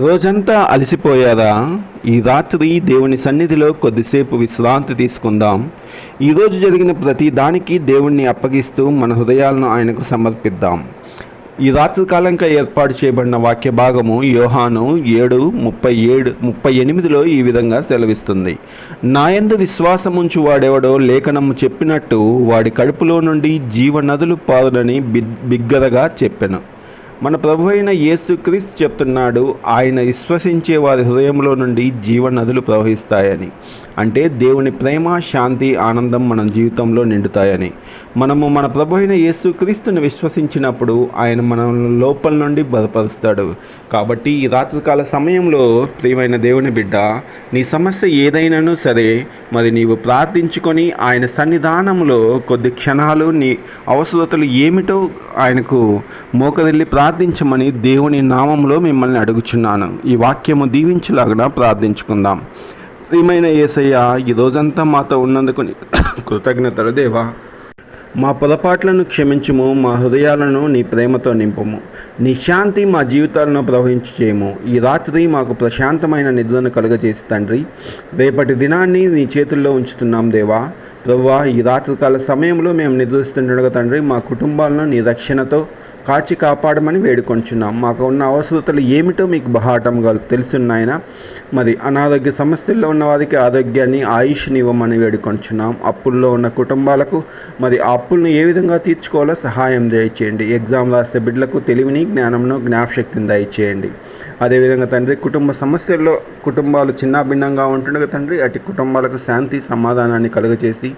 రోజంతా అలసిపోయారా? ఈ రాత్రి దేవుని సన్నిధిలో కొద్దిసేపు విశ్రాంతి తీసుకుందాం. ఈరోజు జరిగిన ప్రతి దానికి దేవుణ్ణి అప్పగిస్తూ మన హృదయాలను ఆయనకు సమర్పిద్దాం. ఈ రాత్రి కాలంగా ఏర్పాటు చేయబడిన వాక్య భాగము యోహాను 7:37-38లో ఈ విధంగా సెలవిస్తుంది. నాయందు విశ్వాసముంచు వాడెవడో లేఖనము చెప్పినట్టు వాడి కడుపులో నుండి జీవనదులు పారులని బిగ్గరగా చెప్పెను. మన ప్రభు అయిన యేసుక్రీస్తు చెప్తున్నాడు, ఆయన విశ్వసించే వారి హృదయంలో నుండి జీవనదులు ప్రవహిస్తాయని. అంటే దేవుని ప్రేమ, శాంతి, ఆనందం మన జీవితంలో నిండుతాయని. మనము మన ప్రభు అయిన యేసుక్రీస్తుని విశ్వసించినప్పుడు ఆయన మన లోపల నుండి బలపరుస్తాడు. కాబట్టి ఈ రాత్రికాల సమయంలో ప్రియమైన దేవుని బిడ్డ, నీ సమస్య ఏదైనాను సరే, మరి నీవు ప్రార్థించుకొని ఆయన సన్నిధానంలో కొద్ది క్షణాలు నీ అవసరతలు ఏమిటో ఆయనకు మోకరిల్లి ప్రార్థించమని దేవుని నామంలో మిమ్మల్ని అడుగుచున్నాను. ఈ వాక్యము దీవించలాగా ప్రార్థించుకుందాం. ప్రియమైన యేసయ్య, ఈ రోజంతా మాతో ఉన్నందుకు కృతజ్ఞతలు దేవా. మా పొరపాట్లను క్షమించుము, మా హృదయాలను నీ ప్రేమతో నింపుము, నీ శాంతి మా జీవితాలను ప్రవహించి చేయము. ఈ రాత్రి మాకు ప్రశాంతమైన నిద్రను కలుగజేసి తండ్రి, రేపటి దినాన్ని నీ చేతుల్లో ఉంచుతున్నాం దేవా. ప్రభువా, ఈ రాత్రికాల సమయంలో మేము నిద్రిస్తుండగా తండ్రి, మా కుటుంబాలను నీ రక్షణతో కాచి కాపాడమని వేడుకొంచున్నాం. మాకు ఉన్న అవసరతలు ఏమిటో మీకు బహాటంగా తెలుసున్నాయన. మరి అనారోగ్య సమస్యల్లో ఉన్న వారికి ఆరోగ్యాన్ని, ఆయుష్ని ఇవ్వమని వేడుకొంచున్నాం. అప్పుల్లో ఉన్న కుటుంబాలకు మరి ఆ అప్పులను ఏ విధంగా తీర్చుకోవాలో సహాయం దయచేయండి. ఎగ్జామ్ రాస్తే బిడ్డలకు తెలివిని, జ్ఞానంను, జ్ఞాపశక్తిని దయచేయండి. అదేవిధంగా తండ్రి, కుటుంబ సమస్యల్లో కుటుంబాలు చిన్నాభిన్నంగా ఉంటుండగా తండ్రి, అటు కుటుంబాలకు శాంతి, సమాధానాన్ని కలుగజేసి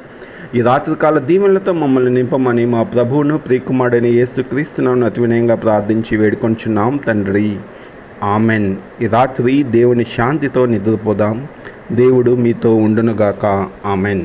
ఈ రాత్రికాల దీవెనలతో మమ్మల్ని నింపమని మా ప్రభువును, ప్రియకుమారుడైన యేసుక్రీస్తును అతి వినయంగా ప్రార్థించి వేడుకొంచున్నాం తండ్రి. ఆమెన్. ఈ రాత్రి దేవుని శాంతితో నిద్రపోదాం. దేవుడు మీతో ఉండునుగాక. ఆమెన్.